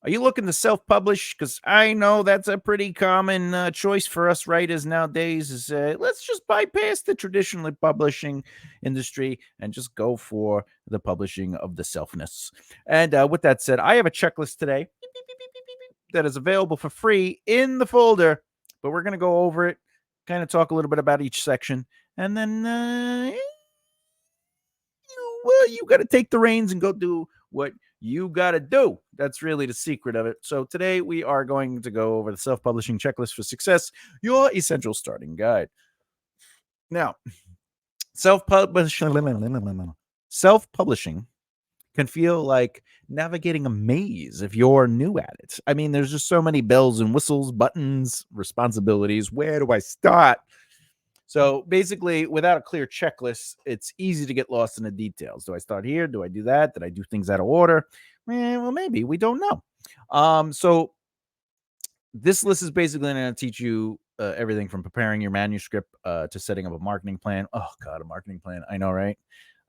Are you looking to self-publish? Because I know that's a pretty common choice for us writers nowadays. Is let's just bypass the traditional publishing industry and just go for the publishing of the selfness. And with that said, I have a checklist today that is available for free in the folder, but we're going to go over it, kind of talk a little bit about each section, and then well, you got to take the reins and go do what you got to do. That's really the secret of it. So today we are going to go over the self-publishing checklist for success, your essential starting guide. Now, self-publishing can feel like navigating a maze if you're new at it. I mean, there's just so many bells and whistles, buttons, responsibilities. Where do I start? So basically, without a clear checklist, it's easy to get lost in the details. Do I start here? Do I do that? Did I do things out of order? Well, maybe we don't know. So this list is basically going to teach you everything from preparing your manuscript to setting up a marketing plan. Oh God, a marketing plan! I know, right?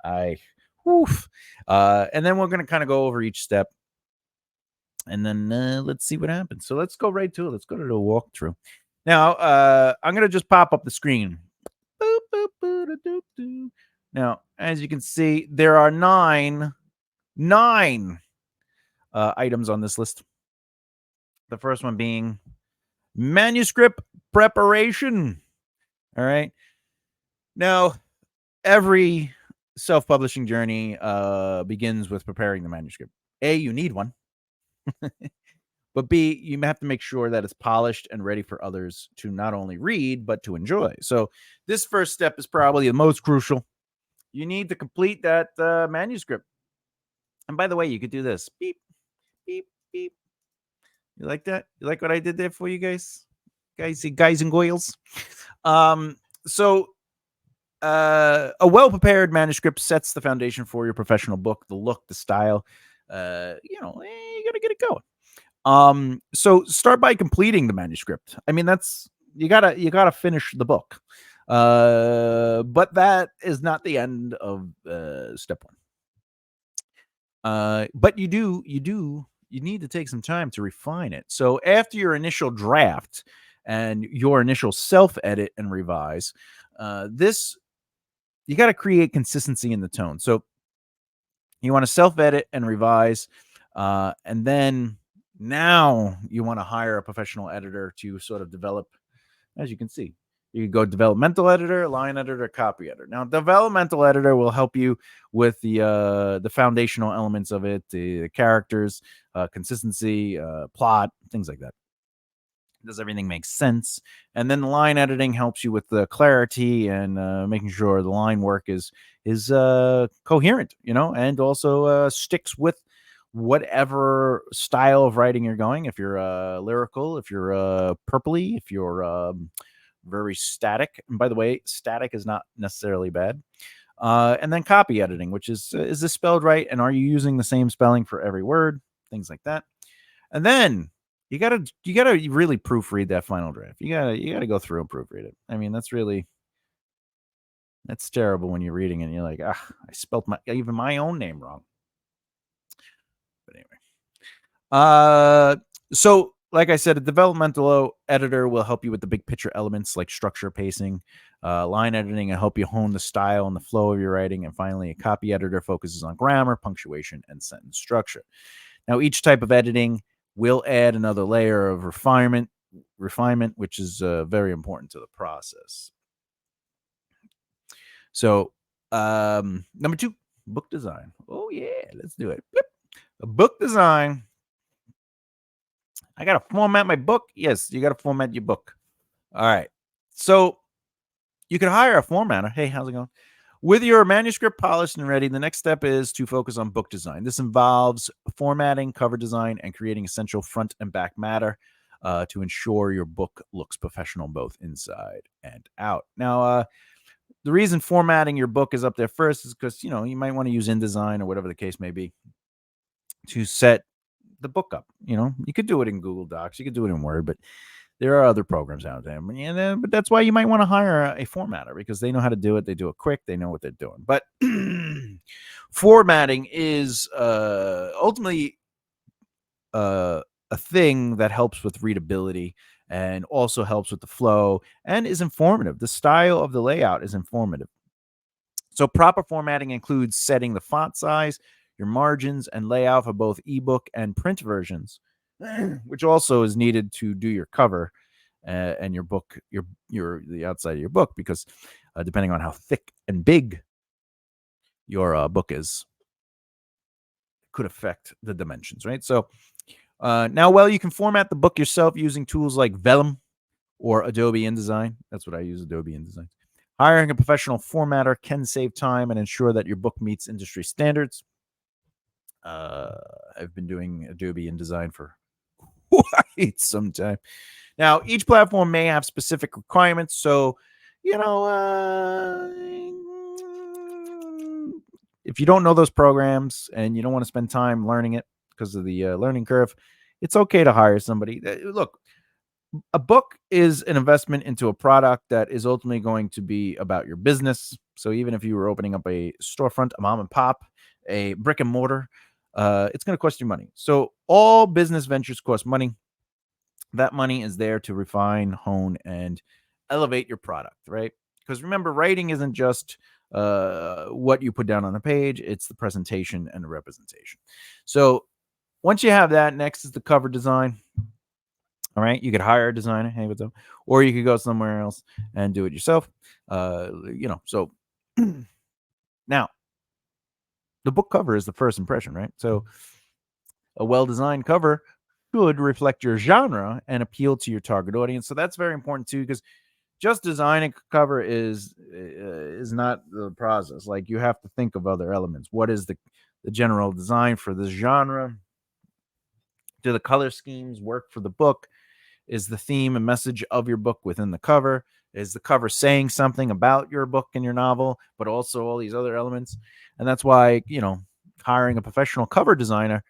And then we're going to kind of go over each step, and then let's see what happens. So let's go right to it. Let's go to the walkthrough. Now, I'm going to just pop up the screen. Now, as you can see, there are nine items on this list. The first one being manuscript preparation. All right. Now, every self-publishing journey begins with preparing the manuscript. A, you need one. But B, you have to make sure that it's polished and ready for others to not only read, but to enjoy. So this first step is probably the most crucial. You need to complete that manuscript. And by the way, you could do this. Beep, beep, beep. You like that? You like what I did there for you guys? Guys and girls? So a well-prepared manuscript sets the foundation for your professional book, the look, the style. You got to get it going. So start by completing the manuscript. I mean, that's you gotta finish the book. But that is not the end of step one. But you need to take some time to refine it. So after your initial draft and your initial self-edit and revise, this you got to create consistency in the tone. So you want to self-edit and revise, and then now you want to hire a professional editor to sort of develop, as you can see. You can go developmental editor, line editor, copy editor. Now, developmental editor will help you with the foundational elements of it, the characters, consistency, plot, things like that. Does everything make sense? And then the line editing helps you with the clarity and making sure the line work is coherent, and also sticks with whatever style of writing you're going. If you're lyrical, if you're purpley, if you're very static. And by the way, static is not necessarily bad. And then copy editing, which is this spelled right? And are you using the same spelling for every word? Things like that. And then you gotta really proofread that final draft. You gotta go through and proofread it. I mean, that's terrible when you're reading it and you're like, I spelled even my own name wrong. But anyway, so like I said, a developmental editor will help you with the big picture elements like structure, pacing, line editing, and help you hone the style and the flow of your writing. And finally, a copy editor focuses on grammar, punctuation, and sentence structure. Now, each type of editing will add another layer of refinement, which is very important to the process. So, number 2, book design. Oh yeah, let's do it. A book design. I got to format my book. Yes, you got to format your book. All right. So you can hire a formatter. Hey, how's it going? With your manuscript polished and ready, the next step is to focus on book design. This involves formatting, cover design, and creating essential front and back matter to ensure your book looks professional both inside and out. Now, the reason formatting your book is up there first is because, you might want to use InDesign or whatever the case may be to set the book up. You could do it in Google Docs. You could do it in Word, but there are other programs out there. But that's why you might want to hire a formatter, because they know how to do it. They do it quick. They know what they're doing. But formatting is ultimately a thing that helps with readability and also helps with the flow and is informative. The style of the layout is informative. So proper formatting includes setting the font size, your margins, and layout for both ebook and print versions, which also is needed to do your cover and your book, your the outside of your book, because depending on how thick and big your book is, could affect the dimensions, right? So now, well, you can format the book yourself using tools like Vellum or Adobe InDesign. That's what I use, Adobe InDesign. Hiring a professional formatter can save time and ensure that your book meets industry standards. I've been doing Adobe InDesign for quite some time. Now, each platform may have specific requirements. So, if you don't know those programs and you don't want to spend time learning it because of the learning curve, it's okay to hire somebody. Look, a book is an investment into a product that is ultimately going to be about your business. So even if you were opening up a storefront, a mom and pop, a brick and mortar, it's going to cost you money. So all business ventures cost money. That money is there to refine, hone, and elevate your product, right? Because remember, writing isn't just what you put down on a page, it's the presentation and the representation. So once you have that, next is the cover design. All right, you could hire a designer, hey, what's up? Or you could go somewhere else and do it yourself. So now the book cover is the first impression, right? So a well-designed cover should reflect your genre and appeal to your target audience. So that's very important too, because just designing a cover is not the process. Like, you have to think of other elements. What is the general design for this genre? Do the color schemes work for the book? Is the theme and message of your book within the cover? Is the cover saying something about your book and your novel, but also all these other elements? And that's why, hiring a professional cover designer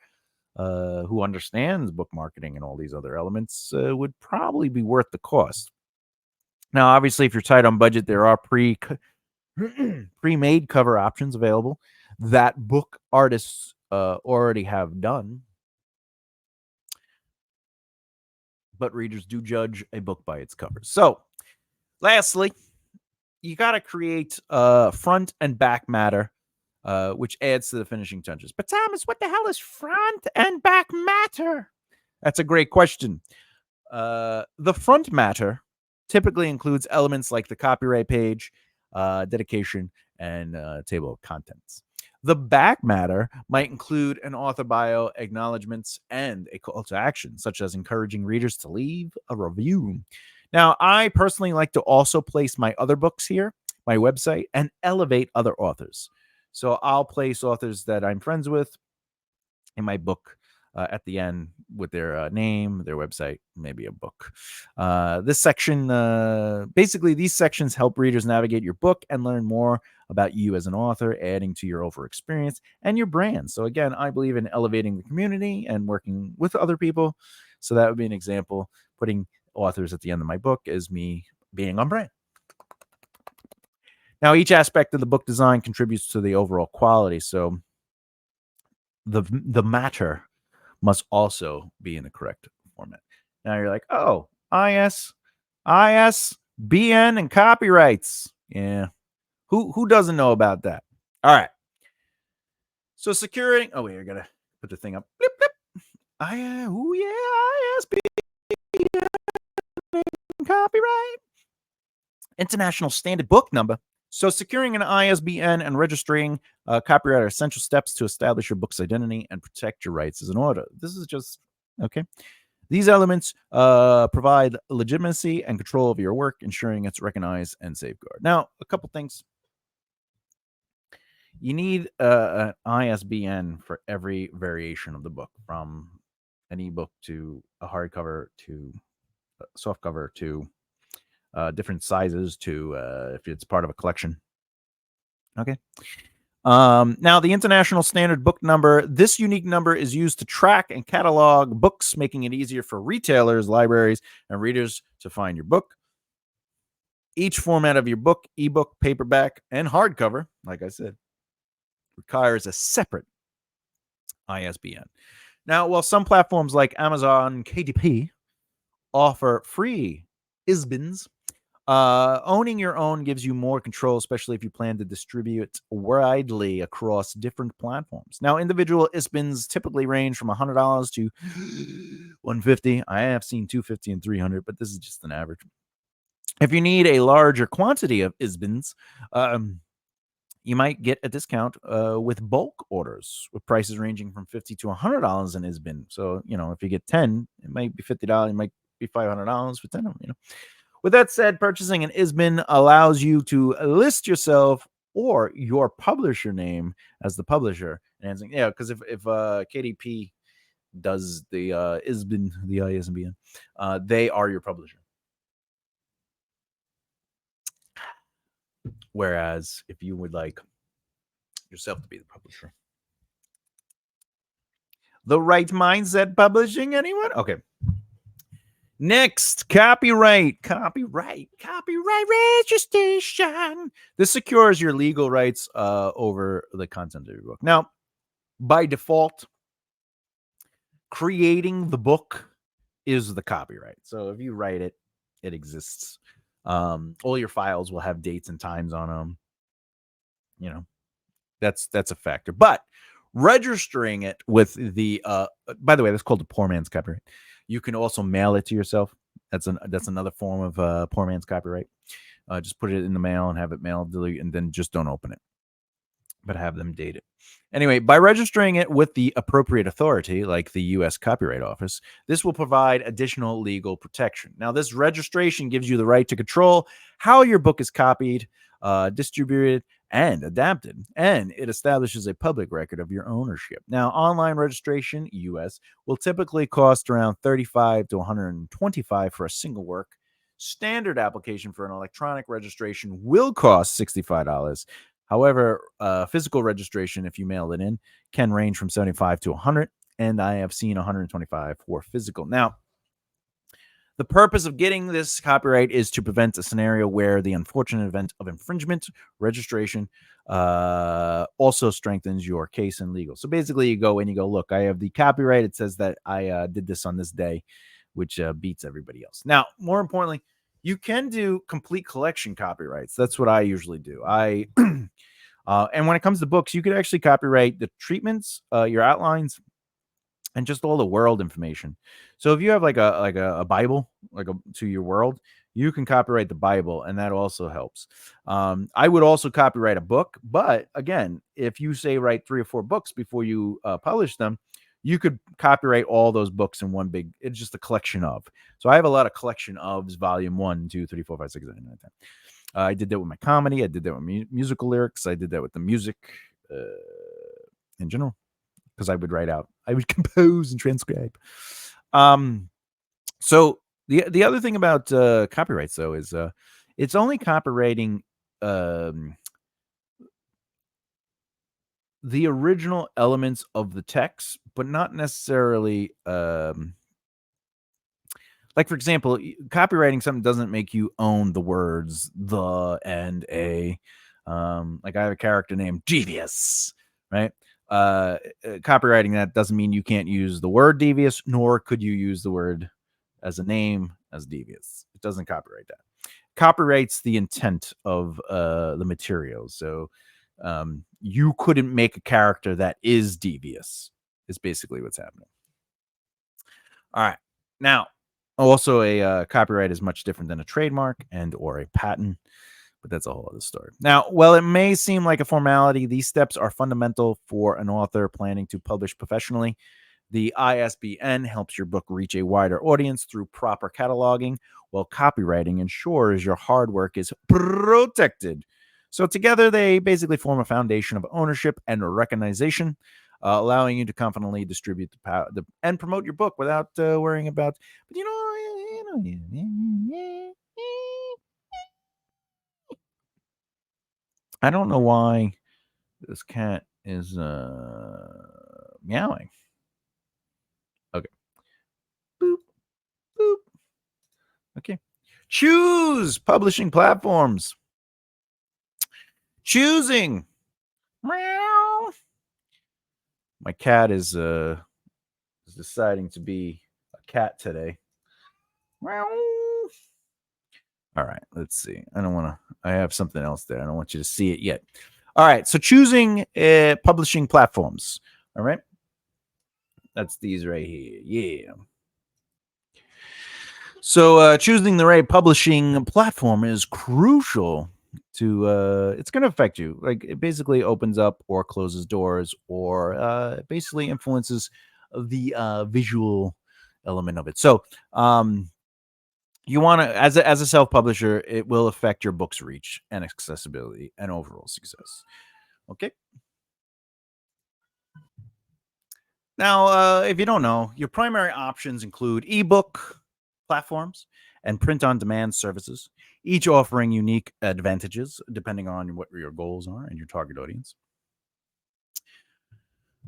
who understands book marketing and all these other elements would probably be worth the cost. Now, obviously, if you're tight on budget, there are pre-made cover options available that book artists already have done. But readers do judge a book by its cover. So, lastly, you got to create front and back matter, which adds to the finishing touches. But Thomas, what the hell is front and back matter? That's a great question. The front matter typically includes elements like the copyright page, dedication, and table of contents. The back matter might include an author bio, acknowledgments, and a call to action, such as encouraging readers to leave a review. Now, I personally like to also place my other books here, my website, and elevate other authors. So I'll place authors that I'm friends with in my book at the end with their name, their website, maybe a book. This section, basically, these sections help readers navigate your book and learn more about you as an author, adding to your overall experience and your brand. So again, I believe in elevating the community and working with other people. So that would be an example. Putting authors at the end of my book is me being on brand. Now, each aspect of the book design contributes to the overall quality. So the matter must also be in the correct format. Now you're like, oh, ISBN and copyrights. Yeah. Who doesn't know about that? All right. So securing. Oh, wait, I gotta put the thing up. Blip, blip. ISBN copyright. International Standard Book Number. So securing an ISBN and registering copyright are essential steps to establish your book's identity and protect your rights as an author. This is just, okay. These elements provide legitimacy and control of your work, ensuring it's recognized and safeguarded. Now, a couple things. You need an ISBN for every variation of the book, from an ebook to a hardcover to a softcover to different sizes to if it's part of a collection. Okay. Now, the International Standard Book Number. This unique number is used to track and catalog books, making it easier for retailers, libraries, and readers to find your book. Each format of your book, ebook, paperback, and hardcover, like I said, requires a separate ISBN. Now, while some platforms like Amazon KDP offer free ISBNs, owning your own gives you more control, especially if you plan to distribute widely across different platforms. Now, individual ISBNs typically range from $100 to 150. I have seen 250 and 300, but this is just an average. If you need a larger quantity of ISBNs, you might get a discount with bulk orders, with prices ranging from $50 to $100 an ISBN. So, if you get 10, it might be $50. It might be $500 for 10 of them. With that said, purchasing an ISBN allows you to list yourself or your publisher name as the publisher. And because if KDP does the ISBN, the ISBN, they are your publisher. Whereas if you would like yourself to be the publisher, the Right Mindset Publishing, anyone? Okay. Next, copyright registration. This secures your legal rights over the content of your book. Now, by default, creating the book is the copyright. So if you write it, it exists. All your files will have dates and times on them. That's a factor. But registering it with the by the way, that's called the poor man's copyright. You can also mail it to yourself. That's another form of poor man's copyright. Just put it in the mail and have it mailed, delete, and then just don't open it, but have them date it. Anyway, by registering it with the appropriate authority, like the U.S. Copyright Office, this will provide additional legal protection. Now, this registration gives you the right to control how your book is copied, distributed, and adapted, and it establishes a public record of your ownership. Now, online registration, US, will typically cost around $35 to $125 for a single work. Standard application for an electronic registration will cost $65. However, physical registration, if you mail it in, can range from $75 to $100, and I have seen $125 for physical. Now, the purpose of getting this copyright is to prevent a scenario where the unfortunate event of infringement registration also strengthens your case in legal. So basically, you go and you go, look, I have the copyright. It says that I did this on this day, which beats everybody else. Now, more importantly, you can do complete collection copyrights. That's what I usually do. And when it comes to books, you could actually copyright the treatments, your outlines, and just all the world information. So if you have like a Bible, to your world, you can copyright the Bible, and that also helps. I would also copyright a book, but again, if you say write 3 or 4 books before you publish them, you could copyright all those books in one big. It's just a collection of. So I have a lot of collection ofs, volume 1, 2, 3, 4, 5, 6, 7, 8, 9, 10. I did that with my comedy. I did that with musical lyrics. I did that with the music in general, because I would compose and transcribe. So the other thing about copyrights, though, is it's only copyrighting the original elements of the text, but not necessarily like, for example, copywriting something doesn't make you own the words the and a. Like, I have a character named Devious, right? Copywriting that doesn't mean you can't use the word devious, nor could you use the word as a name as devious. It doesn't copyright that. Copyrights the intent of the material. So you couldn't make a character that is devious, is basically what's happening. All right. Now, also, a copyright is much different than a trademark and or a patent, but that's a whole other story. Now, while it may seem like a formality, these steps are fundamental for an author planning to publish professionally. The ISBN helps your book reach a wider audience through proper cataloging, while copywriting ensures your hard work is protected. So together, they basically form a foundation of ownership and recognition, allowing you to confidently distribute and promote your book without worrying about. But I don't know why this cat is meowing. Okay. Boop, boop. Okay. Choose publishing platforms. Choosing. Meow. My cat is is deciding to be a cat today. All right, let's see. I don't want to. I have something else there. I don't want you to see it yet. All right, so choosing publishing platforms. All right, that's these right here. Yeah. So choosing the right publishing platform is crucial to it's going to affect you. Like it basically opens up or closes doors or basically influences the visual element of it. So you want to as a self-publisher, it will affect your book's reach and accessibility and overall success. Okay. Now, if you don't know, your primary options include ebook platforms and print on demand services, each offering unique advantages depending on what your goals are and your target audience.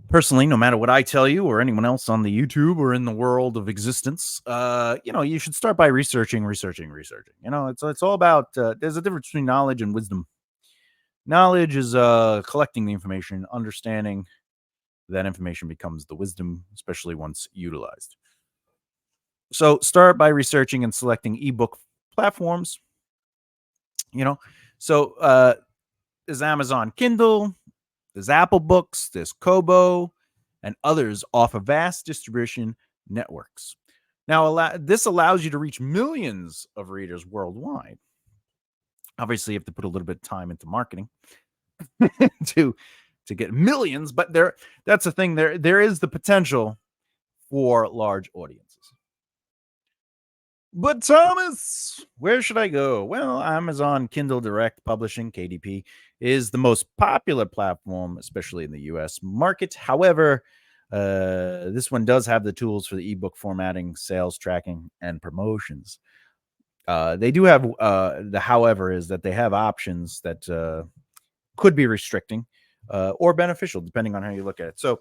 Personally, no matter what I tell you or anyone else on the YouTube or in the world of existence, you should start by researching. It's all about there's a difference between knowledge and wisdom. Knowledge is collecting the information, understanding that information becomes the wisdom, especially once utilized. So start by researching and selecting ebook platforms. You know, so there's Amazon Kindle, there's Apple Books, there's Kobo, and others offer vast distribution networks. Now, this allows you to reach millions of readers worldwide. Obviously, you have to put a little bit of time into marketing to get millions, but that's the thing. There is the potential for large audiences. But Thomas, where should I go? Well, Amazon Kindle Direct Publishing, KDP, is the most popular platform, especially in the US market. However, this one does have the tools for the ebook formatting, sales tracking, and promotions. They do have the however is that they have options that could be restricting or beneficial, depending on how you look at it. So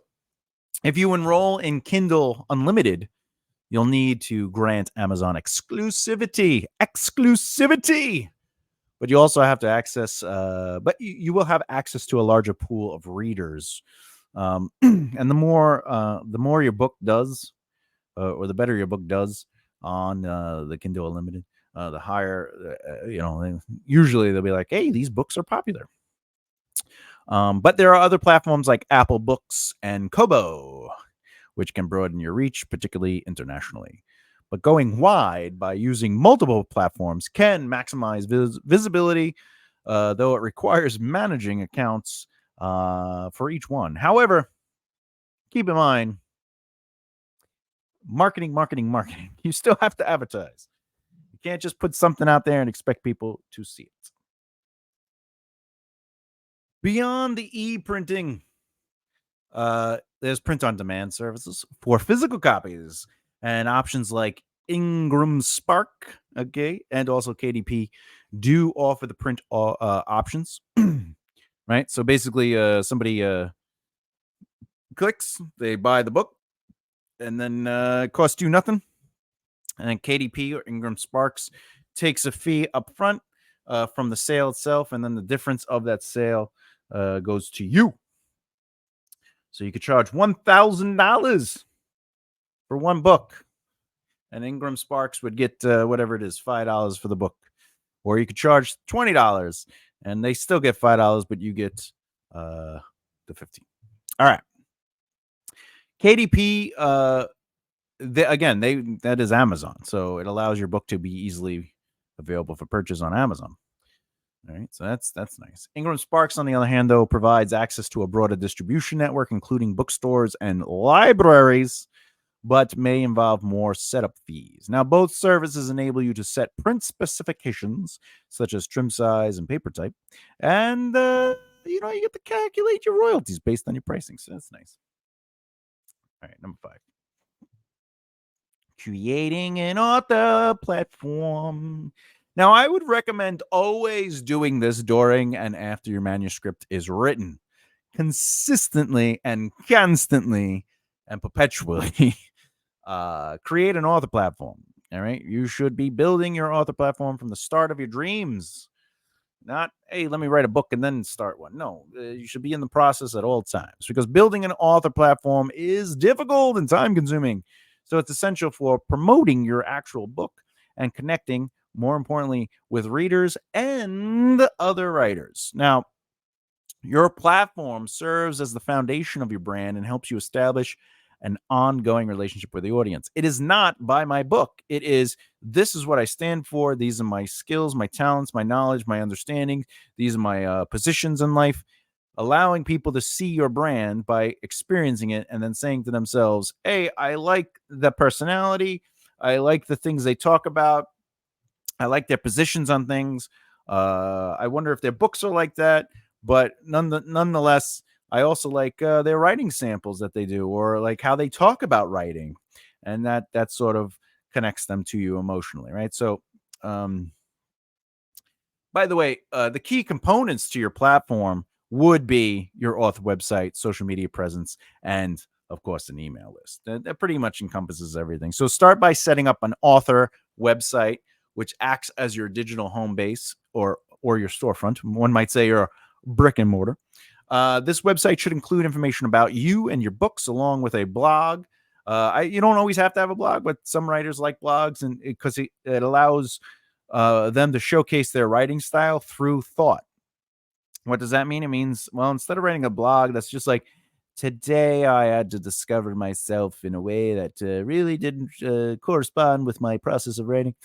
if you enroll in Kindle Unlimited, you'll need to grant Amazon exclusivity. But you also have to access, but you will have access to a larger pool of readers. And the more your book does, or the better your book does on the Kindle Unlimited, the higher, usually they'll be like, hey, these books are popular. But there are other platforms like Apple Books and Kobo, which can broaden your reach, particularly internationally. But going wide by using multiple platforms can maximize visibility, though it requires managing accounts for each one. However, keep in mind, marketing. You still have to advertise. You can't just put something out there and expect people to see it. Beyond the e-printing, there's print on demand services for physical copies and options like Ingram Spark, okay, and also KDP do offer the print options, right? So basically, somebody clicks, they buy the book, and then it costs you nothing. And then KDP or Ingram Sparks takes a fee up front from the sale itself, and then the difference of that sale goes to you. So you could charge $1,000 for one book, and Ingram Sparks would get whatever it is, $5 for the book. Or you could charge $20, and they still get $5, but you get the 15. All right. KDP, that is Amazon, so it allows your book to be easily available for purchase on Amazon. All right, so that's nice. Ingram Sparks, on the other hand, though, provides access to a broader distribution network, including bookstores and libraries, but may involve more setup fees. Now, both services enable you to set print specifications, such as trim size and paper type, and you get to calculate your royalties based on your pricing, so that's nice. All right, number 5. Creating an author platform. Now, I would recommend always doing this during and after your manuscript is written, consistently and constantly and perpetually. Create an author platform. All right. You should be building your author platform from the start of your dreams. Not, hey, let me write a book and then start one. No, you should be in the process at all times because building an author platform is difficult and time consuming. So it's essential for promoting your actual book and connecting, more importantly, with readers and other writers. Now, your platform serves as the foundation of your brand and helps you establish an ongoing relationship with the audience. It is not buy my book. It is, this is what I stand for. These are my skills, my talents, my knowledge, my understanding. These are my positions in life. Allowing people to see your brand by experiencing it and then saying to themselves, hey, I like the personality. I like the things they talk about. I like their positions on things. I wonder if their books are like that. But nonetheless, I also like their writing samples that they do, or like how they talk about writing, and that sort of connects them to you emotionally, right? So, um, by the way, the key components to your platform would be your author website, social media presence, and of course, an email list. That pretty much encompasses everything. So start by setting up an author website, which acts as your digital home base or your storefront. One might say your brick and mortar. This website should include information about you and your books, along with a blog. You don't always have to have a blog, but some writers like blogs, and because it allows them to showcase their writing style through thought. What does that mean? It means, well, instead of writing a blog that's just like, today I had to discover myself in a way that really didn't correspond with my process of writing.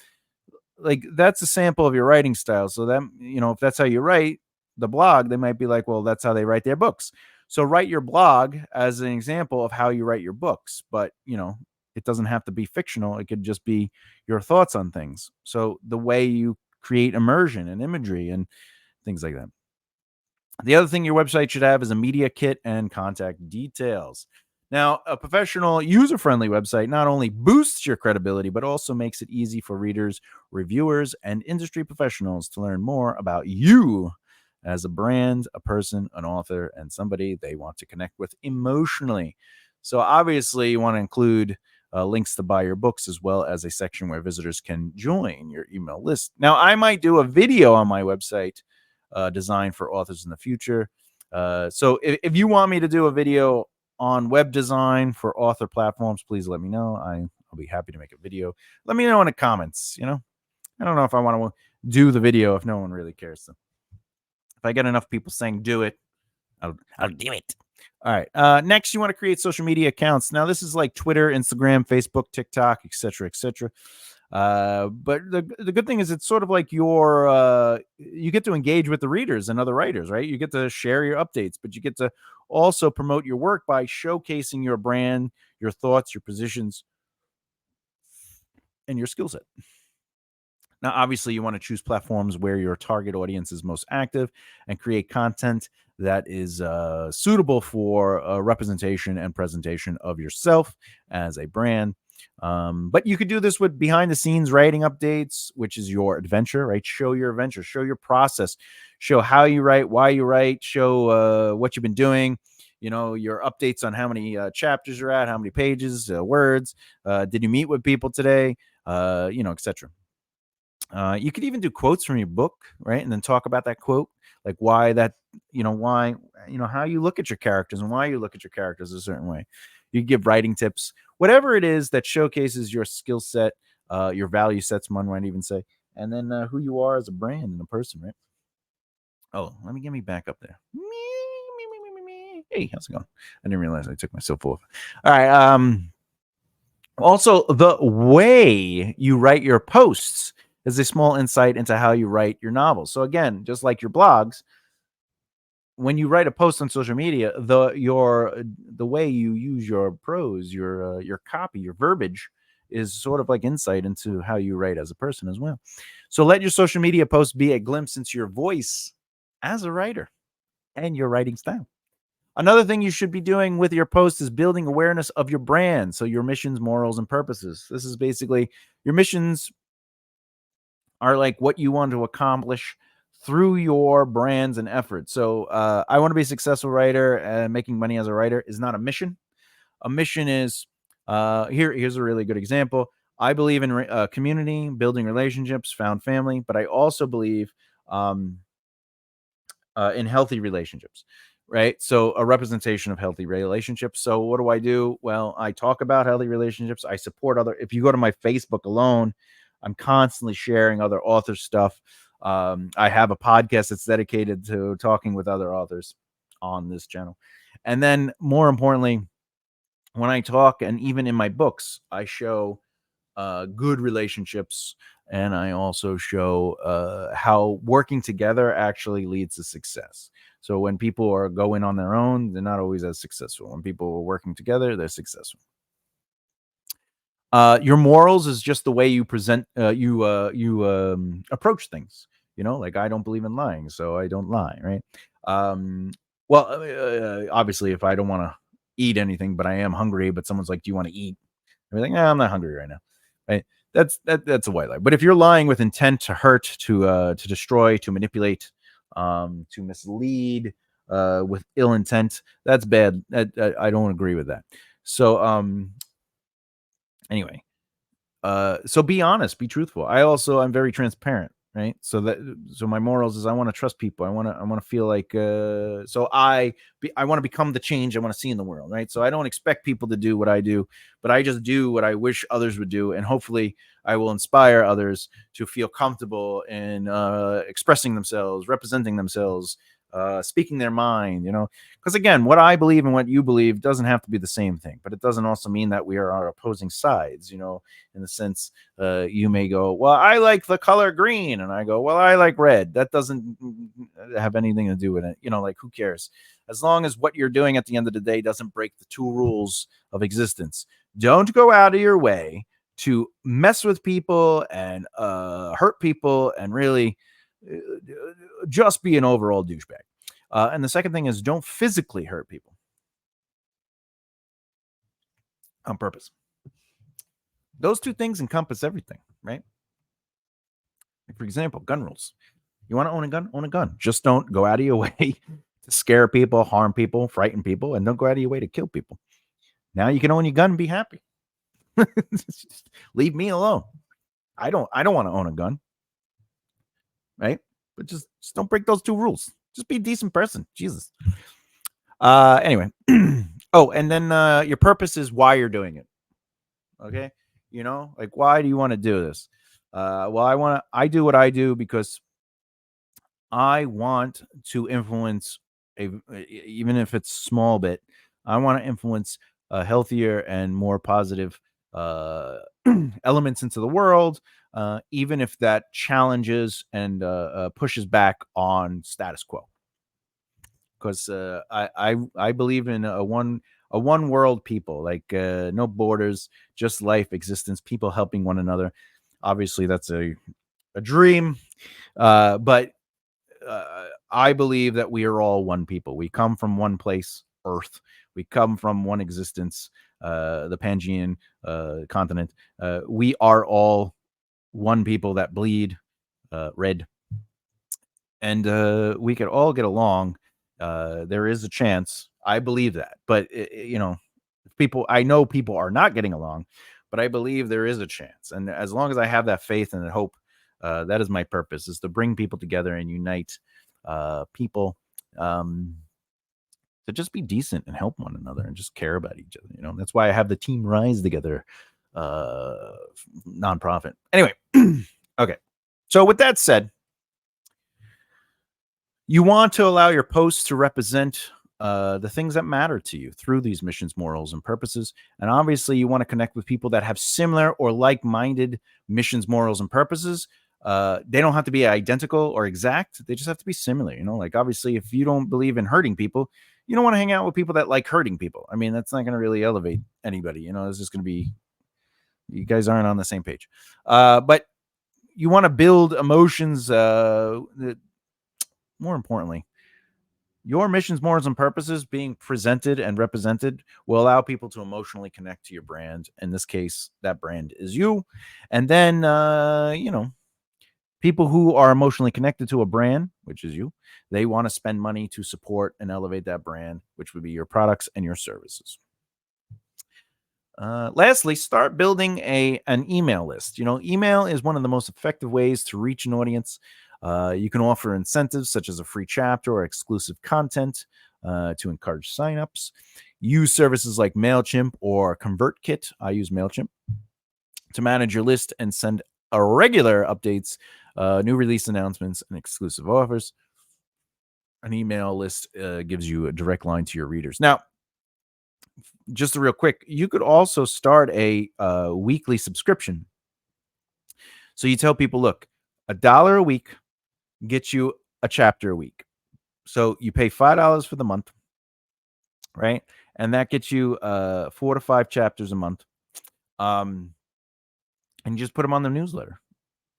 Like, that's a sample of your writing style. So that, if that's how you write the blog, they might be like, well, that's how they write their books. So write your blog as an example of how you write your books. But, it doesn't have to be fictional. It could just be your thoughts on things. So the way you create immersion and imagery and things like that. The other thing your website should have is a media kit and contact details. Now, a professional, user friendly website not only boosts your credibility, but also makes it easy for readers, reviewers, and industry professionals to learn more about you as a brand, a person, an author, and somebody they want to connect with emotionally. So, obviously, you want to include links to buy your books, as well as a section where visitors can join your email list. Now, I might do a video on my website designed for authors in the future. So if you want me to do a video on web design for author platforms, please let me know. I'll be happy to make a video. Let me know in the comments. I don't know if I want to do the video if no one really cares. So if I get enough people saying do it, I'll do it. All right. Next, you want to create social media accounts. Now, this is like Twitter, Instagram, Facebook, TikTok, etc., etc. But the good thing is it's sort of like you get to engage with the readers and other writers, right? You get to share your updates, but you get to also promote your work by showcasing your brand, your thoughts, your positions, and your skill set. Now, obviously, you want to choose platforms where your target audience is most active and create content that is suitable for representation and presentation of yourself as a brand. But you could do this with behind the scenes writing updates, which is your adventure, right? Show your adventure, show your process, show how you write, why you write, show what you've been doing. Your updates on how many chapters you're at, how many pages, words. Did you meet with people today? Etc. You could even do quotes from your book, right? And then talk about that quote, like why that, how you look at your characters and why you look at your characters a certain way. You give writing tips, whatever it is that showcases your skill set, your value sets, one might even say, and then who you are as a brand and a person, right? Oh, let me get me back up there. Hey, how's it going? I didn't realize I took myself off. All right. Also, the way you write your posts is a small insight into how you write your novels. So again, just like your blogs, when you write a post on social media, the way you use your prose, your copy, your verbiage is sort of like insight into how you write as a person as well. So let your social media posts be a glimpse into your voice as a writer and your writing style. Another thing you should be doing with your post is building awareness of your brand. So your missions, morals, and purposes. This is basically your missions are like what you want to accomplish through your brands and efforts. So I want to be a successful writer, and making money as a writer is not a mission. A mission is here's a really good example. I believe in community, building relationships, found family, but I also believe in healthy relationships, right? So a representation of healthy relationships. So what do I do? Well, I talk about healthy relationships. I support other. If you go to my Facebook alone, I'm constantly sharing other author stuff. I have a podcast that's dedicated to talking with other authors on this channel. And then more importantly, when I talk and even in my books, I show good relationships, and I also show how working together actually leads to success. So when people are going on their own, they're not always as successful. When people are working together, they're successful. Your morals is just the way you present, you approach things. Like I don't believe in lying, so I don't lie, right? Um, well, obviously, if I don't want to eat anything, but I am hungry, but someone's like, "Do you want to eat?" I'm like, "Nah, I'm not hungry right now." Right? That's a white lie. But if you're lying with intent to hurt, to destroy, to manipulate, to mislead, with ill intent, that's bad. I don't agree with that. So, anyway, so be honest, be truthful. I'm very transparent, right? So my morals is I want to trust people. I want to feel like I want to become the change I want to see in the world, right? So I don't expect people to do what I do, but I just do what I wish others would do, and hopefully I will inspire others to feel comfortable in expressing themselves, representing themselves, speaking their mind, because again, what I believe and what you believe doesn't have to be the same thing, but it doesn't also mean that we are on opposing sides, in the sense, you may go, well, I like the color green, and I go, well, I like red. That doesn't have anything to do with it. Like, who cares? As long as what you're doing at the end of the day doesn't break the two rules of existence. Don't go out of your way to mess with people and hurt people and really uh, just be an overall douchebag. And the second thing is don't physically hurt people on purpose. Those two things encompass everything, right? Like, for example, gun rules. You want to own a gun? Own a gun. Just don't go out of your way to scare people, harm people, frighten people, and don't go out of your way to kill people. Now you can own your gun and be happy. Just leave me alone. I don't want to own a gun, right? But just don't break those two rules. Just be a decent person. Jesus. Anyway. Oh, and then your purpose is why you're doing it. Okay? Like, why do you want to do this? Well, I do what I do because I want to influence even if it's small bit. I want to influence healthier and more positive uh, elements into the world, even if that challenges and pushes back on status quo. Because I believe in a one world people, like no borders, just life, existence, people helping one another. Obviously, that's a dream, but I believe that we are all one people. We come from one place, Earth. We come from one existence, the Pangean continent. We are all one people that bleed red, and we could all get along. There is a chance. I believe that, but I know people are not getting along, but I believe there is a chance, and as long as I have that faith and that hope, that is my purpose: is to bring people together and unite people, um, to just be decent and help one another and just care about each other. That's why I have the Team Rise Together nonprofit. Anyway, okay. So with that said, you want to allow your posts to represent the things that matter to you through these missions, morals, and purposes. And obviously, you want to connect with people that have similar or like-minded missions, morals, and purposes. They don't have to be identical or exact. They just have to be similar. Like, obviously, if you don't believe in hurting people, you don't want to hang out with people that like hurting people. I mean, that's not going to really elevate anybody. It's just going to be, you guys aren't on the same page. But you want to build emotions. More importantly, your missions, morals, and purposes being presented and represented will allow people to emotionally connect to your brand. In this case, that brand is you. And then, people who are emotionally connected to a brand, which is you, they want to spend money to support and elevate that brand, which would be your products and your services. Lastly, start building an email list. Email is one of the most effective ways to reach an audience. You can offer incentives such as a free chapter or exclusive content to encourage signups. Use services like MailChimp or ConvertKit. I use MailChimp to manage your list and send regular updates, new release announcements, and exclusive offers. An email list gives you a direct line to your readers. Now, just real quick, you could also start a weekly subscription. So you tell people, look, $1 a week gets you a chapter a week. So you pay $5 for the month, right? And that gets you 4 to 5 chapters a month. And you just put them on the newsletter,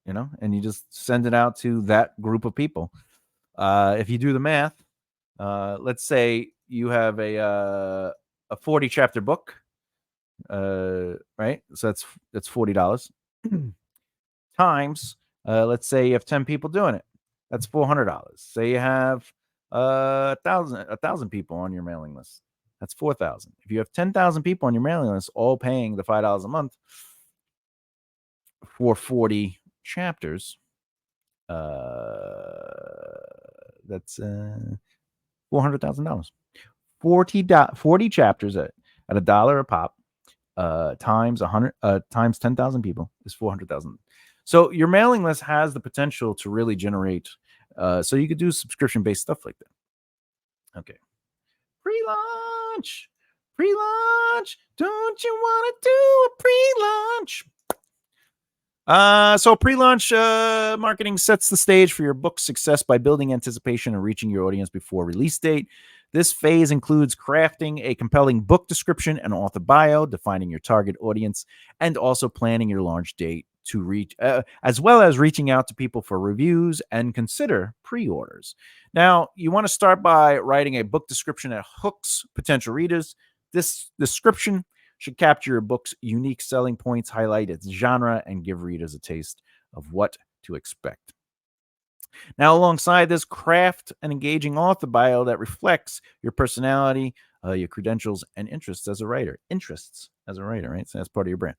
and you just send it out to that group of people. If you do the math, let's say you have a 40 chapter book, right? So that's $40 times. Let's say you have 10 people doing it. That's $400. Say you have 1,000 people on your mailing list. That's 4,000. If you have 10,000 people on your mailing list, all paying the $5 a month for 40 chapters, that's $400,000. 40 chapters at $1 a pop, times 100 times 10,000 people is 400,000. So your mailing list has the potential to really generate. So you could do subscription-based stuff like that. Okay. Pre-launch. Don't you want to do a pre-launch? So pre-launch marketing sets the stage for your book's success by building anticipation and reaching your audience before release date. This phase includes crafting a compelling book description and author bio, defining your target audience, and also planning your launch date to reach, as well as reaching out to people for reviews and consider pre-orders. Now, you want to start by writing a book description that hooks potential readers. This description should capture your book's unique selling points, highlight its genre, and give readers a taste of what to expect. Now, alongside this, craft an engaging author bio that reflects your personality, your credentials, and interests as a writer. Right? So that's part of your brand.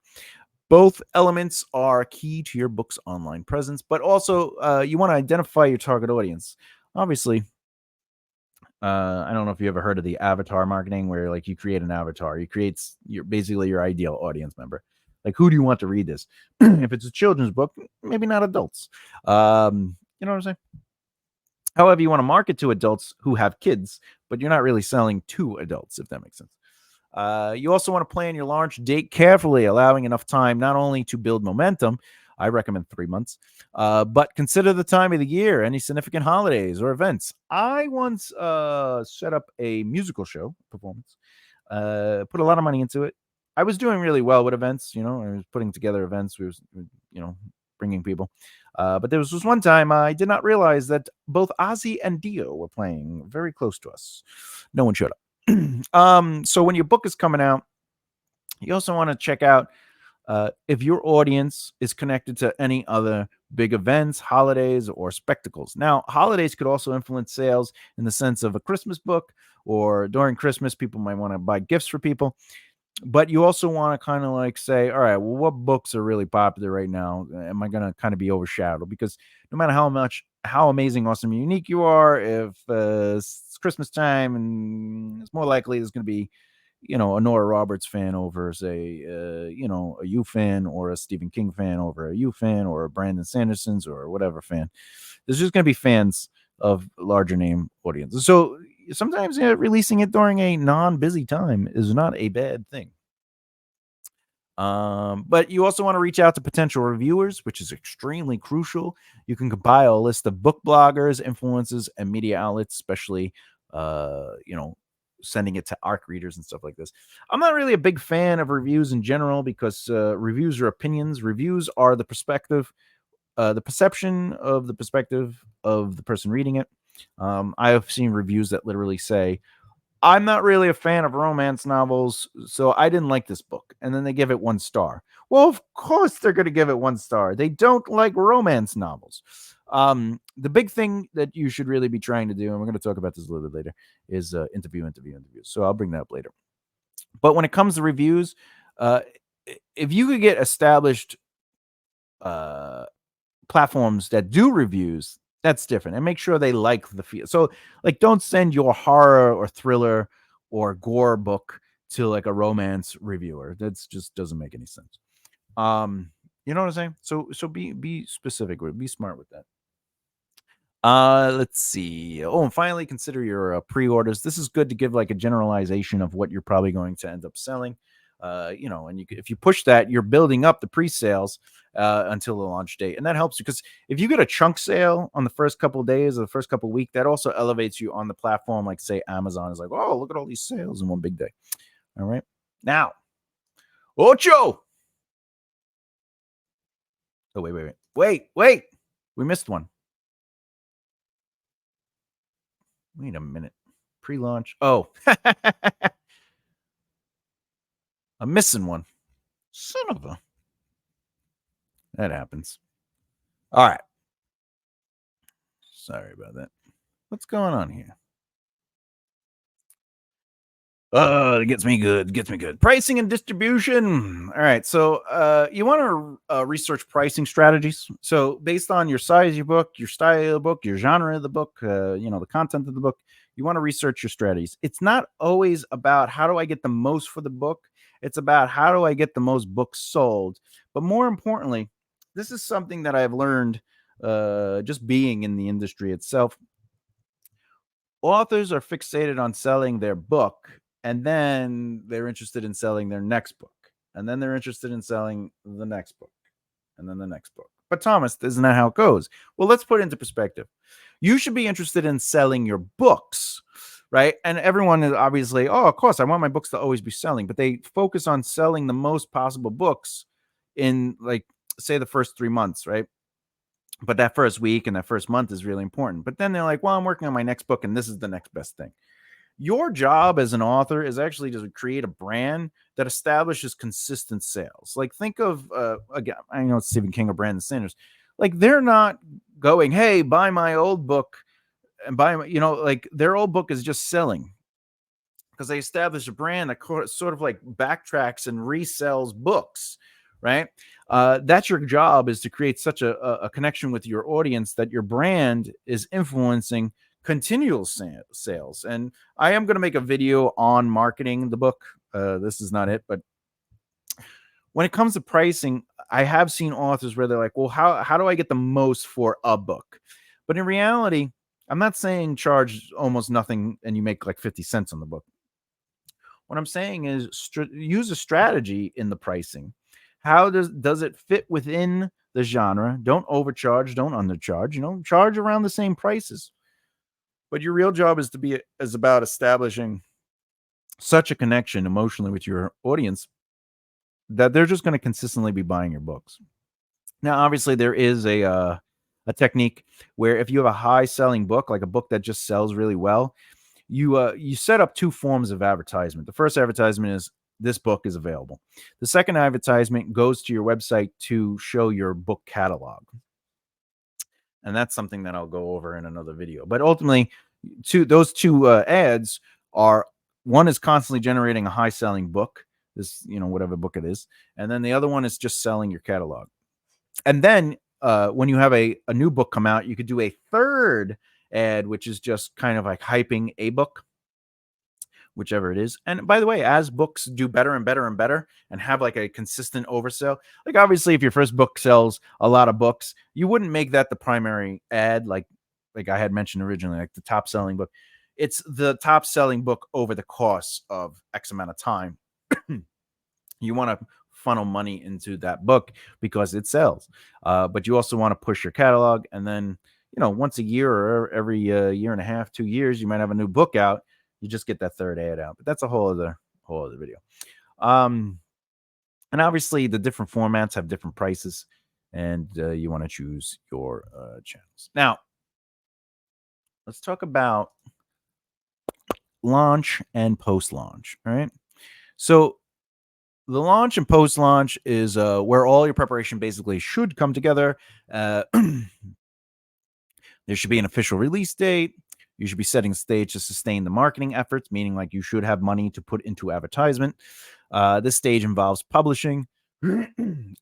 Both elements are key to your book's online presence, but also you want to identify your target audience. Obviously, I don't know if you ever heard of the avatar marketing, where like you create an avatar, basically your ideal audience member. Like, who do you want to read this? If it's a children's book, maybe not adults. You know what I'm saying? However, you want to market to adults who have kids, but you're not really selling to adults, if that makes sense. You also want to plan your launch date carefully, allowing enough time not only to build momentum. I recommend 3 months, but consider the time of the year, any significant holidays or events. I once set up a musical show performance, put a lot of money into it. I was doing really well with events. I was putting together events. We was, bringing people. But there was this one time I did not realize that both Ozzy and Dio were playing very close to us. No one showed up. So when your book is coming out, you also want to check out if your audience is connected to any other big events, holidays, or spectacles. Now, holidays could also influence sales in the sense of a Christmas book, or during Christmas, people might want to buy gifts for people. But you also want to kind of like say, all right, well, what books are really popular right now? Am I going to kind of be overshadowed? Because no matter how amazing, awesome, unique you are, if it's Christmas time, and it's more likely there's going to be, a Nora Roberts fan over, say, a you fan, or a Stephen King fan over a you fan, or a Brandon Sanderson's or whatever fan. There's just going to be fans of larger name audiences. So sometimes releasing it during a non-busy time is not a bad thing. But you also want to reach out to potential reviewers, which is extremely crucial. You can compile a list of book bloggers, influencers, and media outlets, especially, sending it to ARC readers and stuff like this. I'm not really a big fan of reviews in general, because reviews are opinions. Reviews are the perspective, the perception of the perspective of the person reading it. I have seen reviews that literally say, I'm not really a fan of romance novels, so I didn't like this book. And then they give it 1 star. Well, of course they're going to give it 1 star. They don't like romance novels. The big thing that you should really be trying to do, and we're going to talk about this a little bit later, is interviews. So I'll bring that up later. But when it comes to reviews, if you could get established platforms that do reviews, That's different, and make sure they like the feel. So, like, don't send your horror or thriller or gore book to like a romance reviewer. That's just doesn't make any sense. You know what I'm saying? So be specific with, be smart with that. Let's see. Oh, and finally, consider your pre-orders. This is good to give like a generalization of what you're probably going to end up selling. And if you push that, you're building up the pre-sales until the launch date, and that helps because if you get a chunk sale on the first couple of days or the first couple of weeks, that also elevates you on the platform. Like say Amazon is like, oh, look at all these sales in one big day. All right, now, Ocho. Oh wait. We missed one. Wait a minute. Pre-launch. Oh, I'm missing one. Son of a. That happens. All right. Sorry about that. What's going on here? It gets me good. Gets me good. Pricing and distribution. All right. So, you want to research pricing strategies. So, based on your size of your book, your style of the book, your genre of the book, the content of the book, you want to research your strategies. It's not always about how do I get the most for the book. It's about how do I get the most books sold. But more importantly, this is something that I've learned just being in the industry itself. Authors are fixated on selling their book, and then they're interested in selling their next book, and then they're interested in selling the next book, and then the next book. But Thomas, isn't that how it goes? Well, let's put it into perspective. You should be interested in selling your books, right? And everyone is obviously, oh, of course, I want my books to always be selling, but they focus on selling the most possible books in, like, say, the first 3 months, right? But that first week and that first month is really important. But then they're like, well, I'm working on my next book, and this is the next best thing. Your job as an author is actually to create a brand that establishes consistent sales. Like, think of, again, I know it's Stephen King or Brandon Sanders. Like, they're not going, hey, buy my old book and buy my, like, their old book is just selling because they established a brand that sort of like backtracks and resells books, right? That's your job, is to create such a connection with your audience that your brand is influencing continual sales. And I am going to make a video on marketing the book. This is not it, but when it comes to pricing, I have seen authors where they're like, well, how do I get the most for a book? But in reality, I'm not saying charge almost nothing and you make like 50 cents on the book. What I'm saying is use a strategy in the pricing. How does it fit within the genre? Don't overcharge, don't undercharge. Charge around the same prices. But your real job is about establishing such a connection emotionally with your audience that they're just going to consistently be buying your books. Now, obviously, there is a technique where if you have a high selling book, like a book that just sells really well, you set up two forms of advertisement. The first advertisement is this book is available. The second advertisement goes to your website to show your book catalog. And that's something that I'll go over in another video. But ultimately, those two ads are, one is constantly generating a high selling book, this, whatever book it is. And then the other one is just selling your catalog. And then when you have a new book come out, you could do a third ad, which is just kind of like hyping a book, whichever it is. And by the way, as books do better and better and better and have like a consistent oversell, like obviously if your first book sells a lot of books, you wouldn't make that the primary ad, like I had mentioned originally, like the top selling book. It's the top selling book over the course of X amount of time. You want to funnel money into that book because it sells. But you also want to push your catalog. And then, once a year or every year and a half, 2 years, you might have a new book out. You just get that third ad out. But that's a whole other video. And obviously, the different formats have different prices, and you want to choose your channels. Now, let's talk about launch and post-launch. All right. So the launch and post-launch is where all your preparation basically should come together. There should be an official release date. You should be setting the stage to sustain the marketing efforts, meaning like you should have money to put into advertisement. This stage involves publishing,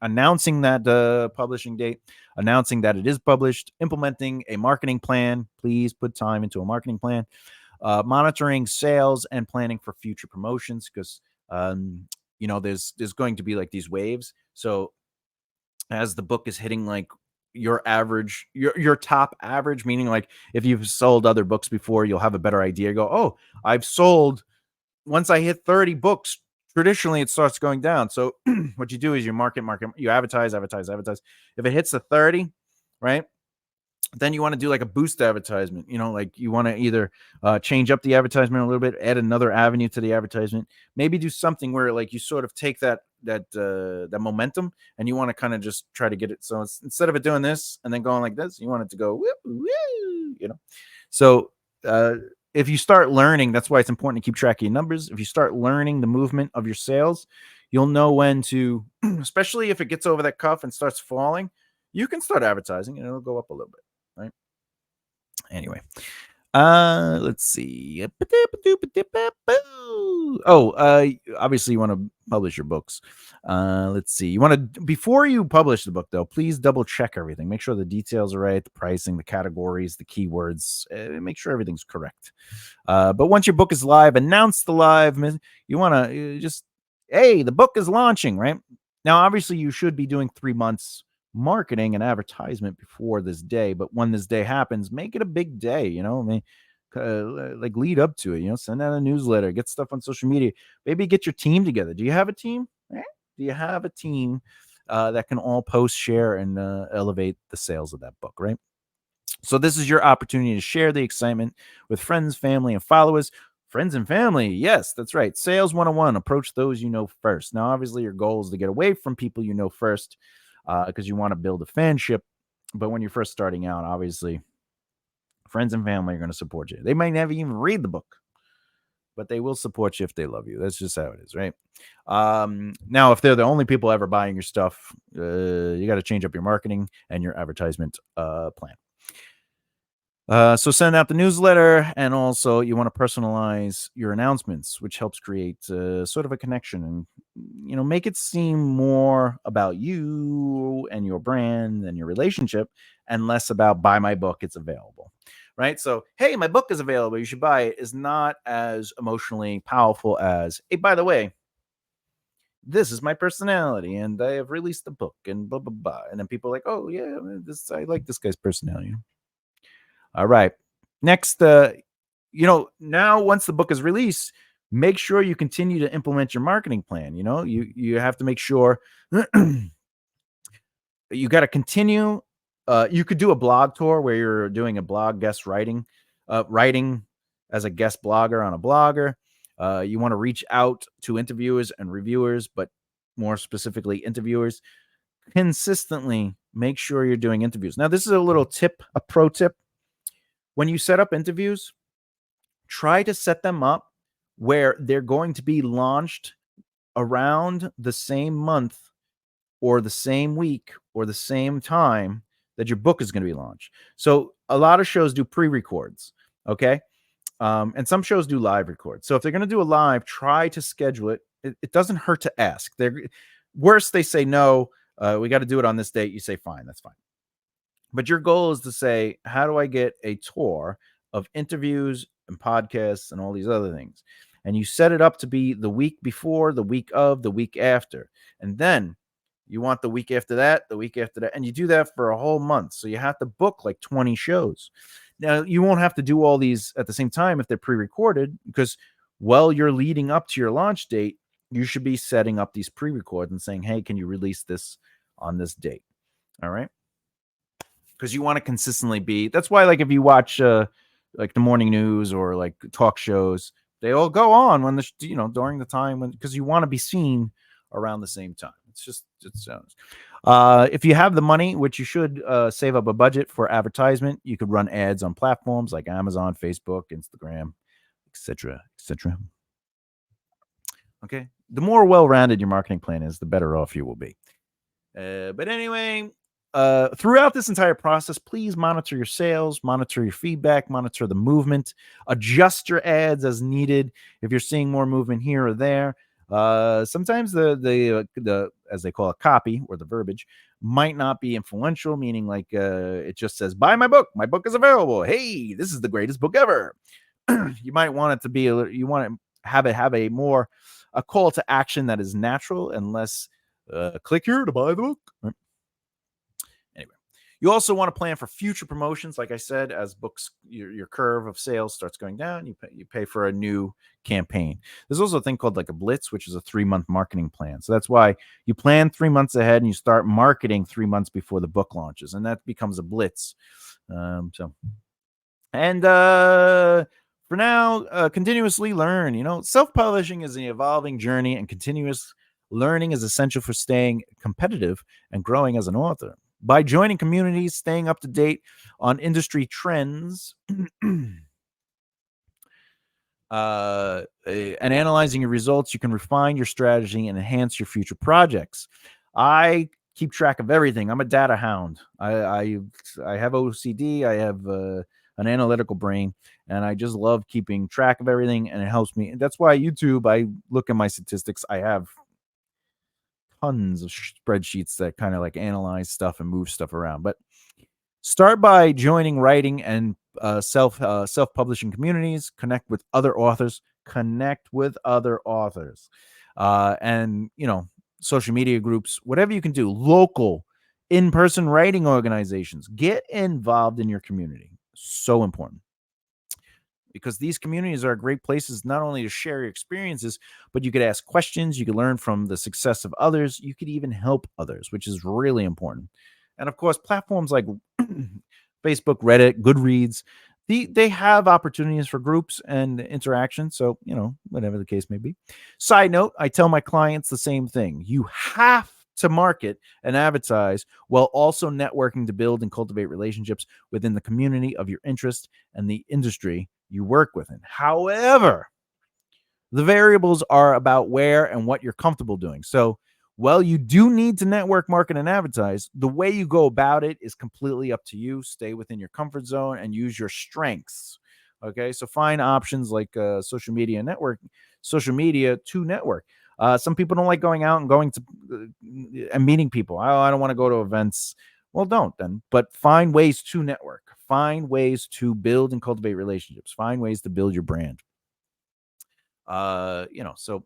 announcing that publishing date, announcing that it is published, implementing a marketing plan. Please put time into a marketing plan, monitoring sales and planning for future promotions because there's going to be like these waves. So as the book is hitting like your average, your top average, meaning like if you've sold other books before, you'll have a better idea. Go, oh, I've sold once I hit 30 books. Traditionally, it starts going down. So what you do is you market, you advertise. If it hits the 30, right? Then you want to do like a boost advertisement. Like you want to either change up the advertisement a little bit, add another avenue to the advertisement, maybe do something where like you sort of take that momentum and you want to kind of just try to get it. So instead of it doing this and then going like this, you want it to go whoop, whoop. So if you start learning, that's why it's important to keep track of your numbers. If you start learning the movement of your sales, you'll know when to, especially if it gets over that cuff and starts falling, you can start advertising and it'll go up a little bit. Right. Anyway, let's see. Obviously you want to publish your books. Let's see. You want to, before you publish the book though, please double check everything. Make sure the details are right, the pricing, the categories, the keywords. Make sure everything's correct. But once your book is live, announce the live. You want to just, hey, the book is launching, right? Now, obviously, you should be doing 3 months marketing and advertisement before this day. But when this day happens, make it a big day. I mean, like lead up to it. Send out a newsletter, get stuff on social media. Maybe get your team together. Do you have a team? Do you have a team that can all post, share, and elevate the sales of that book? Right. So this is your opportunity to share the excitement with friends, family, and followers. Friends and family. Yes, that's right. Sales 101. Approach those you know first. Now, obviously, your goal is to get away from people you know first because you want to build a fanship. But when you're first starting out, obviously, friends and family are going to support you. They might never even read the book, but they will support you if they love you. That's just how it is, right? Now, if they're the only people ever buying your stuff, you got to change up your marketing and your advertisement plan. So send out the newsletter, and also you want to personalize your announcements, which helps create sort of a connection and make it seem more about you and your brand and your relationship and less about buy my book, it's available. Right. So, hey, my book is available, you should buy it, is not as emotionally powerful as, hey, by the way, this is my personality and I have released a book and blah, blah, blah. And then people are like, oh, yeah, I like this guy's personality. All right. Next, now once the book is released, make sure you continue to implement your marketing plan. You have to make sure you got to continue. You could do a blog tour where you're doing a blog guest writing as a guest blogger on a blogger. You want to reach out to interviewers and reviewers, but more specifically interviewers. Consistently make sure you're doing interviews. Now, this is a pro tip. When you set up interviews, try to set them up where they're going to be launched around the same month or the same week or the same time that your book is going to be launched. So a lot of shows do pre-records, okay? And some shows do live records. So if they're going to do a live, try to schedule it. It doesn't hurt to ask. Worst, they say no, we got to do it on this date. You say, fine, that's fine. But your goal is to say, how do I get a tour of interviews and podcasts and all these other things? And you set it up to be the week before, the week of, the week after. And then you want the week after that, the week after that. And you do that for a whole month. So you have to book like 20 shows. Now, you won't have to do all these at the same time if they're pre-recorded, because while you're leading up to your launch date, you should be setting up these pre-records and saying, hey, can you release this on this date? All right. Because you want to consistently be. That's why, like, if you watch like the morning news or like talk shows, they all go on when during the time because you want to be seen around the same time. It sounds. If you have the money, which you should, save up a budget for advertisement. You could run ads on platforms like Amazon, Facebook, Instagram, etc., etc. Okay, the more well-rounded your marketing plan is, the better off you will be. But anyway. Throughout this entire process, please monitor your sales, monitor your feedback, monitor the movement, adjust your ads as needed. If you're seeing more movement here or there, Sometimes the as they call it, copy or the verbiage might not be influential, meaning like it just says, "Buy my book. My book is available. Hey, this is the greatest book ever." You might want it to be you want to have a more a call to action that is natural and less click here to buy the book. Right? Anyway, you also want to plan for future promotions. Like I said, as books, your curve of sales starts going down, you pay for a new campaign. There's also a thing called like a blitz, which is a 3-month marketing plan. So that's why you plan 3 months ahead and you start marketing 3 months before the book launches, and that becomes a blitz. And for now, continuously learn. Self-publishing is an evolving journey, and continuous learning is essential for staying competitive and growing as an author. By joining communities, staying up to date on industry trends, and analyzing your results, you can refine your strategy and enhance your future projects. I keep track of everything. I'm a data hound. I have OCD. I have an analytical brain, and I just love keeping track of everything, and it helps me. That's why YouTube, I look at my statistics. I have tons of spreadsheets that kind of like analyze stuff and move stuff around. But start by joining writing and self-publishing communities. Connect with other authors. And social media groups, whatever you can do. Local, in-person writing organizations. Get involved in your community. So important, because these communities are great places not only to share your experiences, but you could ask questions, you could learn from the success of others, you could even help others, which is really important. And of course, platforms like Facebook, Reddit, Goodreads, they have opportunities for groups and interaction. So, whatever the case may be. Side note, I tell my clients the same thing. You have to market and advertise while also networking to build and cultivate relationships within the community of your interest and the industry you work within. However, the variables are about where and what you're comfortable doing. So, while you do need to network, market, and advertise, the way you go about it is completely up to you. Stay within your comfort zone and use your strengths. Okay, so find options like social media to network. Some people don't like going out and going to and meeting people. I don't want to go to events. Well, don't then, but find ways to network. Find ways to build and cultivate relationships. Find ways to build your brand. So,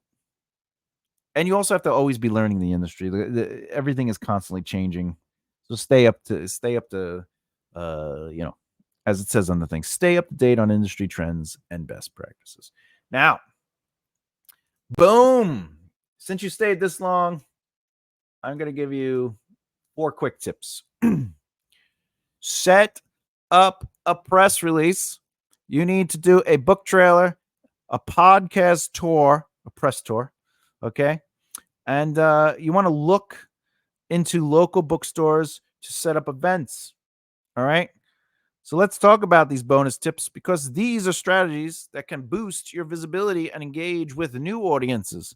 and you also have to always be learning the industry. Everything is constantly changing, so stay up to as it says on the thing, stay up to date on industry trends and best practices. Now, boom! Since you stayed this long, I'm going to give you 4 quick tips. Set up a press release. You need to do a book trailer, a podcast tour, a press tour. Okay. And you want to look into local bookstores to set up events. All right. So let's talk about these bonus tips, because these are strategies that can boost your visibility and engage with new audiences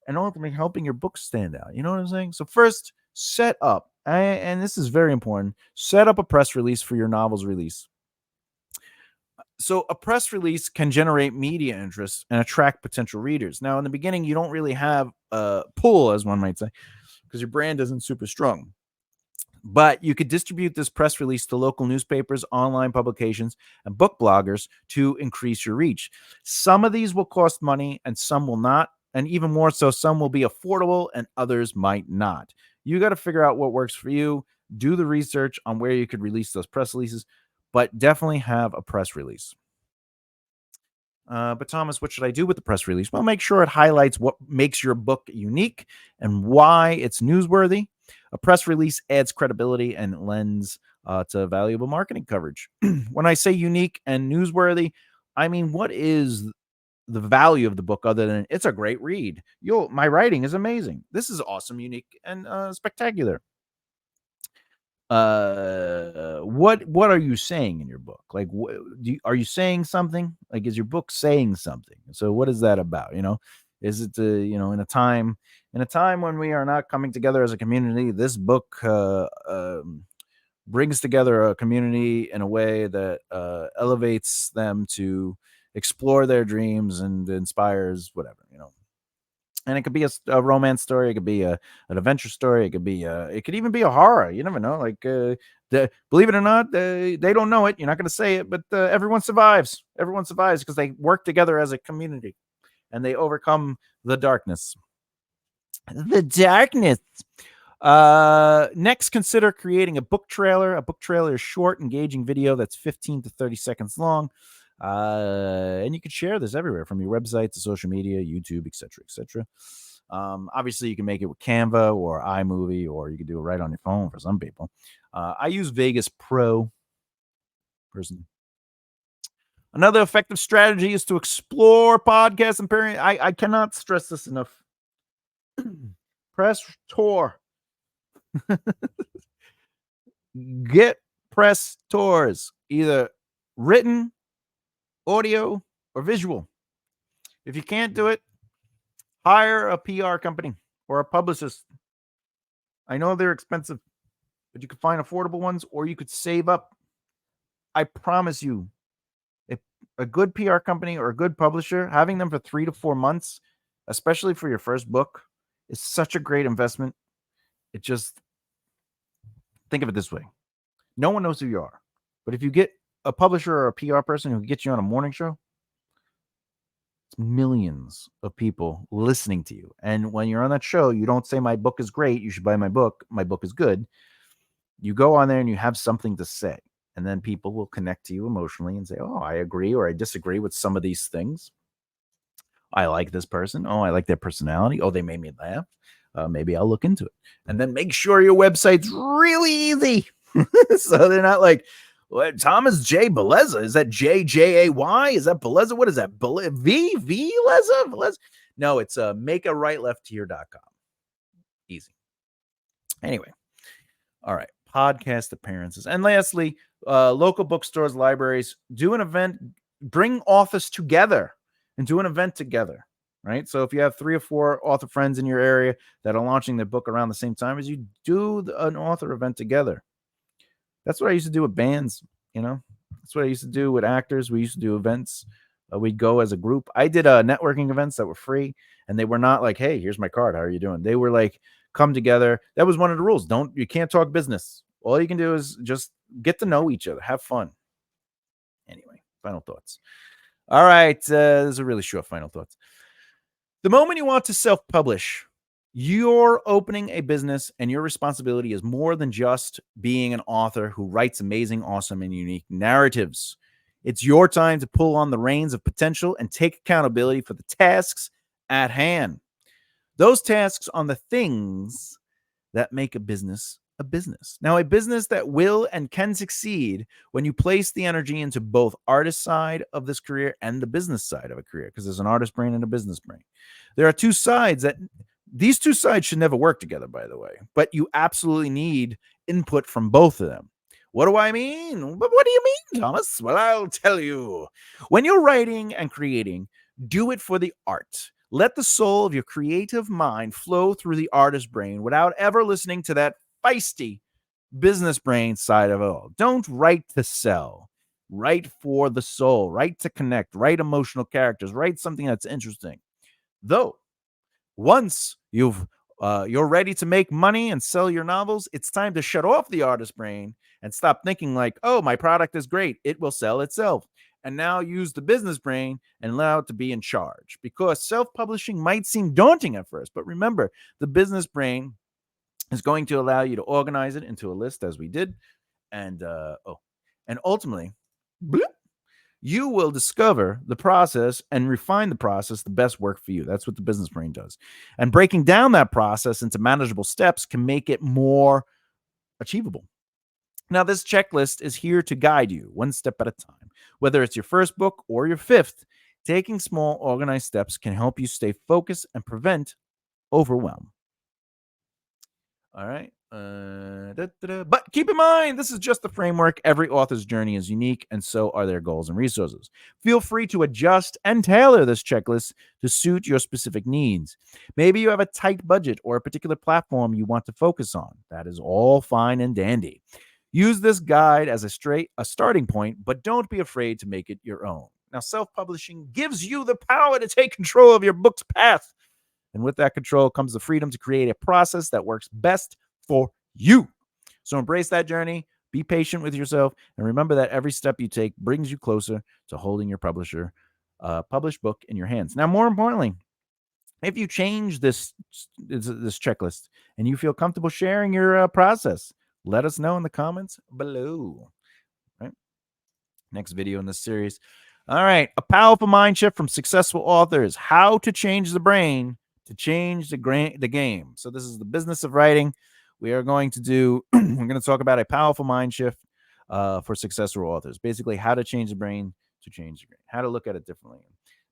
and ultimately helping your book stand out. You know what I'm saying? So first, set up, and this is very important, set up a press release for your novel's release. So a press release can generate media interest and attract potential readers. Now, in the beginning, you don't really have a pull, as one might say, because your brand isn't super strong. But you could distribute this press release to local newspapers, online publications, and book bloggers to increase your reach. Some of these will cost money and some will not. And even more so, some will be affordable and others might not. You got to figure out what works for you. Do the research on where you could release those press releases, but definitely have a press release. But Thomas, what should I do with the press release? Well, make sure it highlights what makes your book unique and why it's newsworthy. A press release adds credibility and lends to valuable marketing coverage. When I say unique and newsworthy, I mean, what is the value of the book other than it's a great read? My writing is amazing. This is awesome, unique, and spectacular. What are you saying in your book? Like, are you saying something? Like, is your book saying something? So what is that about? Is it in a time when we are not coming together as a community, this book brings together a community in a way that elevates them to explore their dreams and inspires whatever. And it could be a romance story. It could be an adventure story. It could even be a horror. You never know. Like, believe it or not, they don't know it. You're not going to say it, but everyone survives. Everyone survives because they work together as a community and they overcome the darkness. The darkness. Next, consider creating a book trailer. A book trailer is short, engaging video that's 15 to 30 seconds long. And you can share this everywhere from your website to social media, YouTube, etc., etc. Obviously, you can make it with Canva or iMovie, or you can do it right on your phone for some people. I use Vegas Pro personally. Another effective strategy is to explore podcasts and pairing. I cannot stress this enough. Press tour. Get press tours, either written, audio, or visual. If you can't do it, hire a PR company or a publicist. I know they're expensive, but you could find affordable ones or you could save up. I promise you, if a good PR company or a good publisher, having them for 3 to 4 months, especially for your first book, is such a great investment. It just, think of it this way. No one knows who you are. But if you get a publisher or a PR person who gets you on a morning show, it's millions of people listening to you. And when you're on that show, you don't say, my book is great, you should buy my book, my book is good. You go on there and you have something to say. And then people will connect to you emotionally and say, oh, I agree or I disagree with some of these things. I like this person. Oh, I like their personality. Oh, they made me laugh. Maybe I'll look into it. And then make sure your website's really easy. So they're not like, what, Thomas J. Bellezza? Is that J-J-A-Y? Is that Bellezza? What is that? Lezza? No, it's makearightleftheere.com. Easy. Anyway. All right. Podcast appearances. And lastly, local bookstores, libraries, do an event, bring authors together and do an event together, right? So if you have 3 or 4 author friends in your area that are launching their book around the same time as you, do an author event together. That's what I used to do with bands, you know? That's what I used to do with actors. We used to do events. We'd go as a group. I did networking events that were free, and they were not like, hey, here's my card. How are you doing? They were like, come together. That was one of the rules. You can't talk business. All you can do is just get to know each other. Have fun. Anyway, final thoughts. All right. This is a really short final thoughts. The moment you want to self-publish, you're opening a business and your responsibility is more than just being an author who writes amazing, awesome, and unique narratives. It's your time to pull on the reins of potential and take accountability for the tasks at hand. Those tasks on the things that make a business a business. Now, a business that will and can succeed when you place the energy into both artist side of this career and the business side of a career, because there's an artist brain and a business brain. There are two sides that these two sides should never work together, by the way, but you absolutely need input from both of them. What do I mean? But what do you mean, Thomas? Well, I'll tell you. When you're writing and creating, do it for the art. Let the soul of your creative mind flow through the artist brain without ever listening to that feisty business brain side of it all. Don't write to sell. Write for the soul. Write to connect. Write emotional characters. Write something that's interesting. Though, once you're ready to make money and sell your novels, it's time to shut off the artist brain and stop thinking like, oh, my product is great, it will sell itself. And now use the business brain and allow it to be in charge. Because self-publishing might seem daunting at first, but remember, the business brain is going to allow you to organize it into a list, as we did. And ultimately, bloop, you will discover the process and refine the process the best work for you. That's what the business brain does. And breaking down that process into manageable steps can make it more achievable. Now, this checklist is here to guide you one step at a time. Whether it's your first book or your 5th, taking small, organized steps can help you stay focused and prevent overwhelm. All right. But keep in mind, this is just the framework. Every author's journey is unique, and so are their goals and resources. Feel free to adjust and tailor this checklist to suit your specific needs. Maybe you have a tight budget or a particular platform you want to focus on. That is all fine and dandy. Use this guide as a starting point, but don't be afraid to make it your own. Now, self-publishing gives you the power to take control of your book's path. And with that control comes the freedom to create a process that works best for you. So embrace that journey, be patient with yourself, and remember that every step you take brings you closer to holding your published book in your hands. Now, more importantly, if you change this checklist and you feel comfortable sharing your process, let us know in the comments below. Right? Next video in this series. All right, a powerful mind shift from successful authors: how to change the brain to change the game. So this is the business of writing. We are going to do. We're going to talk about a powerful mind shift for successful authors. Basically, how to change the brain to change the brain. How to look at it differently.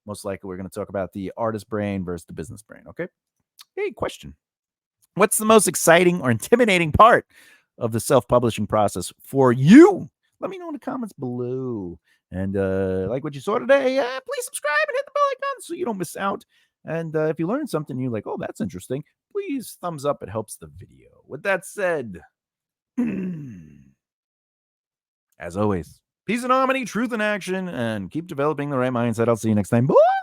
Most likely, we're going to talk about the artist brain versus the business brain. Okay. Hey, question. What's the most exciting or intimidating part of the self-publishing process for you? Let me know in the comments below. And like what you saw today, please subscribe and hit the bell icon so you don't miss out. And if you learned something, you're like, oh, that's interesting, please thumbs up. It helps the video. With that said, as always, peace and harmony, truth in action, and keep developing the right mindset. I'll see you next time. Bye.